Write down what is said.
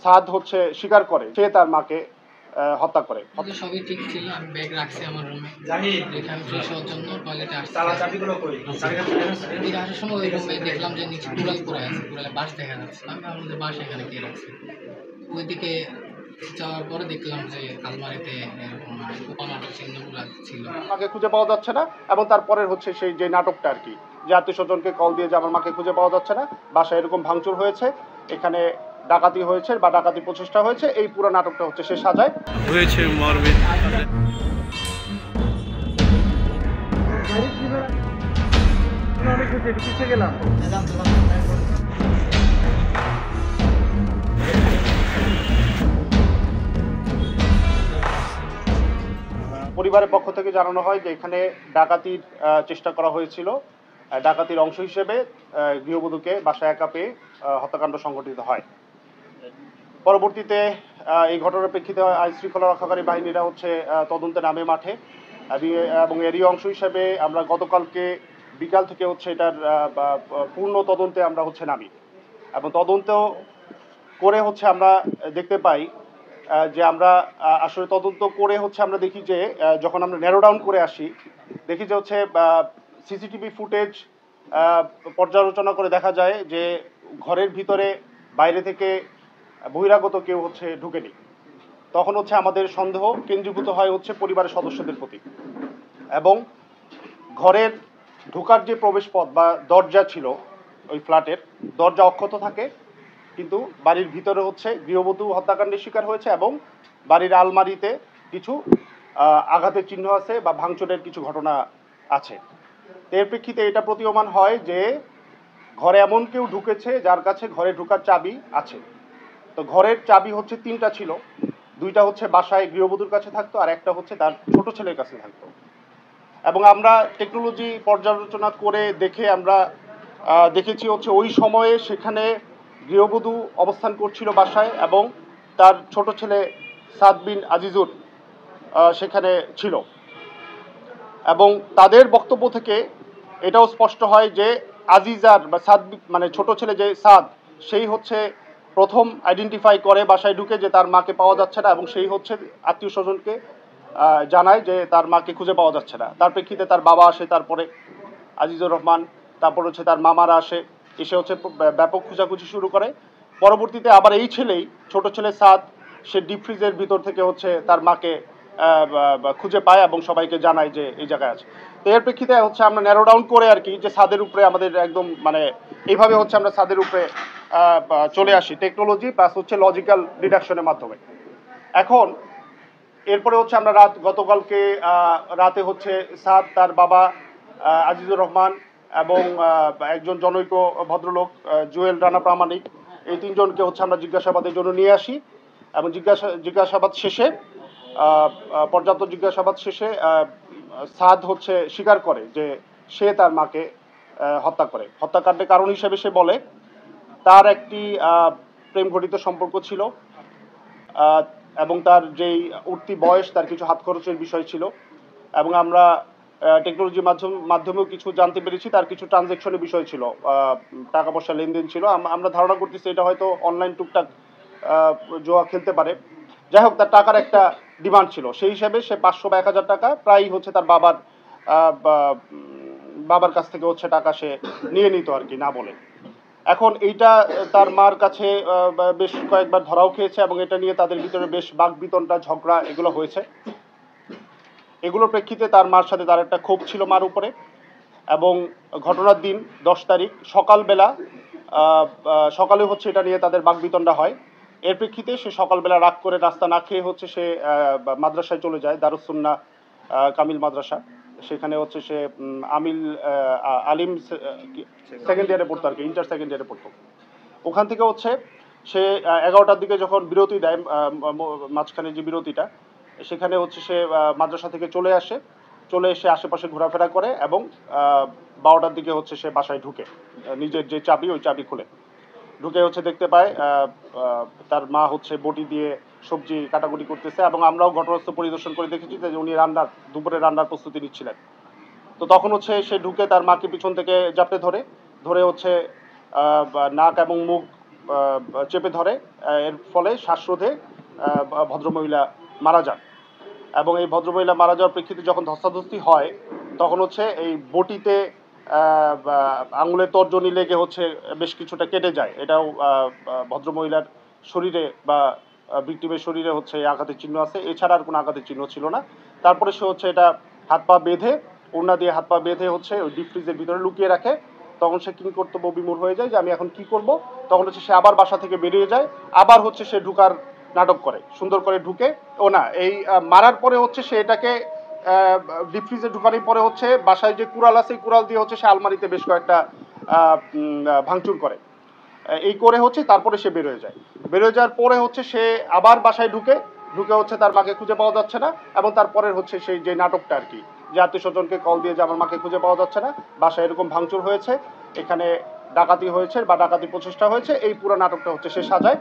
সাদ হচ্ছে স্বীকার করে সে তার মাকে হত্যা করে। সবই ঠিক ছিল, আমি ব্যাগ রাখছি আমার রুমে, রেখে আমি ফ্রেশ হওয়ার জন্য টয়লেটে আসছি। এদিকে আসার সময় ওই রুমে দেখলাম যে নিচে কুড়াল পড়ে আছে, কুড়ালে বাঁশ দেখা যাচ্ছে। আমি ভাবলাম যে বাঁশ এখানে কে রাখছে। ওইদিকে যাওয়ার পরে দেখলাম যে আলমারিতে এরকম পোকামাকড় চিহ্নগুলো ছিল। মাকে খুঁজে পাওয়া যাচ্ছে না, এবং তারপরের হচ্ছে সেই যে নাটকটা আর কি, যে আত্মীয় স্বজনকে কল দিয়ে যে আমার মাকে খুঁজে পাওয়া যাচ্ছে না, বাসায় এরকম ভাঙচুর হয়েছে, এখানে ডাকাতি হয়েছে বা ডাকাতি প্রচেষ্টা হয়েছে, এই পুরো নাটকটা হচ্ছে সে সাজায় হয়েছে মর্মে। পরিবারের পক্ষ থেকে জানানো হয় যে এখানে ডাকাতির চেষ্টা করা হয়েছিল। ডাকাতির অংশ হিসেবে গৃহবধূকে বাসায় একা পেয়ে হত্যাকাণ্ড সংঘটিত হয়। পরবর্তীতে এই ঘটনার প্রেক্ষিতে আইন শৃঙ্খলা রক্ষাকারী বাহিনীরা হচ্ছে তদন্তে নামে মাঠে, এবং এরই অংশ হিসেবে আমরা গতকালকে বিকাল থেকে হচ্ছে এটার পূর্ণ তদন্তে আমরা হচ্ছে নামি, এবং তদন্ত করে হচ্ছে আমরা দেখতে পাই যে আমরা আসলে তদন্ত করে হচ্ছে আমরা দেখি যে যখন আমরা ন্যারো ডাউন করে আসি, দেখি যে হচ্ছে সিসিটিভি ফুটেজ পর্যালোচনা করে দেখা যায় যে ঘরের ভিতরে বাইরে থেকে বহিরাগত কেউ হচ্ছে ঢুকেনি। তখন হচ্ছে আমাদের সন্দেহ কেন্দ্রীভূত হয় হচ্ছে পরিবারের সদস্যদের প্রতি, এবং ঘরের ঢোকার যে প্রবেশ পথ বা দরজা ছিল, ওই ফ্ল্যাটের দরজা অক্ষত থাকে, কিন্তু বাড়ির ভিতরে হচ্ছে গৃহবধূ হত্যাকাণ্ডের শিকার হয়েছে, এবং বাড়ির আলমারিতে কিছু আঘাতের চিহ্ন আছে বা ভাঙচুরের কিছু ঘটনা আছে। এর প্রেক্ষিতে এটা প্রতীয়মান হয় যে ঘরে এমন কেউ ঢুকেছে যার কাছে ঘরে ঢোকার চাবি আছে। তো ঘরের চাবি হচ্ছে 3টা ছিল, 2টা হচ্ছে বাসায় গৃহবধূর কাছে থাকতো, আর একটা হচ্ছে তার ছোট ছেলের কাছে থাকতো। এবং আমরা টেকনোলজি পর্যালোচনা করে দেখে আমরা দেখেছি হচ্ছে ওই সময়ে সেখানে গৃহবধূ অবস্থান করছিল বাসায়, এবং তার ছোট ছেলে সাদ বিন আজিজুর সেখানে ছিল। এবং তাদের বক্তব্য থেকে এটাও স্পষ্ট হয় যে আজিজার বা সাদ মানে ছোট ছেলে যে সাদ, সেই হচ্ছে প্রথম আইডেন্টিফাই করে বাসায় ঢুকে যে তার মাকে পাওয়া যাচ্ছে না, এবং সেই হচ্ছে আত্মীয় স্বজনকে জানায় যে তার মাকে খুঁজে পাওয়া যাচ্ছে না। তার প্রেক্ষিতে তার বাবা আসে, তারপরে আজিজুর রহমান, তারপর হচ্ছে তার মামারা আসে, এসে হচ্ছে ব্যাপক খোঁজাখুঁজি শুরু করে। পরবর্তীতে আবার এই ছেলেই, ছোট ছেলে সাদ, সে ডিপ ফ্রিজের ভিতর থেকে হচ্ছে তার মাকে খুঁজে পায় এবং সবাইকে জানায় যে এই জায়গায় আছে। তো এর প্রেক্ষিতে হচ্ছে আমরা ন্যারো ডাউন করে আর কি, যে সাদের উপরে আমাদের একদম মানে এইভাবে হচ্ছে আমরা সাদের উপরে চলে আসি টেকনোলজি প্লাস হচ্ছে লজিক্যাল ডিডাকশনের মাধ্যমে। এখন এরপরে হচ্ছে আমরা গতকালকে রাতে হচ্ছে সাদ, তার বাবা আজিজুর রহমান এবং একজন জনৈক ভদ্রলোক জুয়েল রানা প্রামাণিক, এই 3জনকে হচ্ছে আমরা জিজ্ঞাসাবাদের জন্য নিয়ে আসি, এবং জিজ্ঞাসাবাদ শেষে পর্যাপ্ত জিজ্ঞাসাবাদ শেষে সাদ হচ্ছে স্বীকার করে যে সে তার মাকে হত্যা করে। হত্যাকাণ্ডের কারণ হিসেবে সে বলে তার একটি প্রেম ঘটিত সম্পর্ক ছিল, এবং তার যেই উঠতি বয়স, তার কিছু হাত খরচের বিষয় ছিল, এবং আমরা টেকনোলজির মাধ্যমেও কিছু জানতে পেরেছি তার কিছু ট্রানজ্যাকশনের বিষয় ছিল, টাকা পয়সা লেনদেন ছিল। আমরা ধারণা করতেছি এটা হয়তো অনলাইন টুকটাক জুয়া খেলতে পারে। যাই হোক, তার টাকার একটা ডিমান্ড ছিল, সেই হিসাবে সে 500 বা 1000 টাকা প্রায় হচ্ছে তার বাবার কাছ থেকে হচ্ছে টাকা সে নিয়ে নিত আর কি, না বলে। এখন এইটা তার মার কাছে বেশ কয়েকবার ধরাও খেয়েছে, এবং এটা নিয়ে তাদের ভিতরে বেশ বাকবিতণ্ডা, ঝগড়া এগুলো হয়েছে। এগুলোর প্রেক্ষিতে তার মার সাথে তার একটা ক্ষোভ ছিল মার উপরে, এবং ঘটনার দিন 10 তারিখ সকালে হচ্ছে এটা নিয়ে তাদের বাকবিতণ্ডা হয়। এর প্রেক্ষিতে সে সকালবেলা রাগ করে নাস্তা না খেয়ে হচ্ছে সে মাদ্রাসায় চলে যায়, দারুস সুন্নাহ কামিল মাদ্রাসা। সেখানে হচ্ছে সে আলিম সেকেন্ড ইয়ারে পড়তো আর কি, ইন্টার সেকেন্ড ইয়ারে পড়তো। ওখান থেকে হচ্ছে সে 11টার দিকে যখন বিরতি দেয়, মাঝখানে যে বিরতিটা, সেখানে হচ্ছে সে মাদ্রাসা থেকে চলে এসে আশেপাশে ঘোরাফেরা করে, এবং 12টার দিকে হচ্ছে সে বাসায় ঢুকে, নিজের যে চাবি, ওই চাবি খুলে ঢুকে হচ্ছে দেখতে পায় তার মা হচ্ছে বটি দিয়ে সবজি কাটাকুটি করতেছে, এবং আমরাও ঘটনাস্থল পরিদর্শন করে দেখেছি যে উনি দুপুরে রান্নার প্রস্তুতি নিচ্ছিলেন। তো তখন হচ্ছে সে ঢুকে তার মাকে পিছন থেকে জাপটে ধরে হচ্ছে নাক এবং মুখ চেপে ধরে, এর ফলে শ্বাসরোধে ভদ্রমহিলা মারা যান। এবং এই ভদ্রমহিলা মারা যাওয়ার প্রেক্ষিতে যখন ধস্তাধস্তি হয় তখন হচ্ছে এই বটিতে আঙুলের তর্জনী লেগে হচ্ছে বেশ কিছুটা কেটে যায়। এটাও ভদ্রমহিলার শরীরে বা ভিকটিমের শরীরে হচ্ছে এই আঘাতের চিহ্ন আছে, এছাড়া আর কোনো আঘাতের চিহ্ন ছিল না। তারপরে সে হচ্ছে এটা হাত পা বেঁধে, ওড়না দিয়ে হাত পা বেঁধে হচ্ছে ওই ডিপ ফ্রিজের ভিতরে লুকিয়ে রাখে। তখন সে কিং কর্তব্য বিমূঢ় হয়ে যায় যে আমি এখন কি করব। তখন হচ্ছে সে আবার বাসা থেকে বেরিয়ে যায়, আবার হচ্ছে সে ঢুকার নাটক করে, সুন্দর করে ঢুকে ও না এই মারার পরে হচ্ছে সে এটাকে ডিপ ফ্রিজে ঢুকানোর পরে হচ্ছে বাসায় যে কুড়াল আছে কুড়াল দিয়ে হচ্ছে সে আলমারিতে বেশ কয়েকটা ভাঙচুর করে। এই করে হচ্ছে তারপরে সে বেরোয় যায়। বেরোয় যাওয়ার পরে হচ্ছে সে আবার বাসায় ঢুকে হচ্ছে তার মাকে খুঁজে পাওয়া যাচ্ছে না, এবং তারপরে হচ্ছে সেই যে নাটকটা আর কি, যে আত্মীয় স্বজনকে কল দিয়ে যে আমার মাকে খুঁজে পাওয়া যাচ্ছে না, বাসায় এরকম ভাঙচুর হয়েছে, এখানে ডাকাতি হয়েছে বা ডাকাতি প্রচেষ্টা হয়েছে, এই পুরো নাটকটা হচ্ছে সে সাজায়।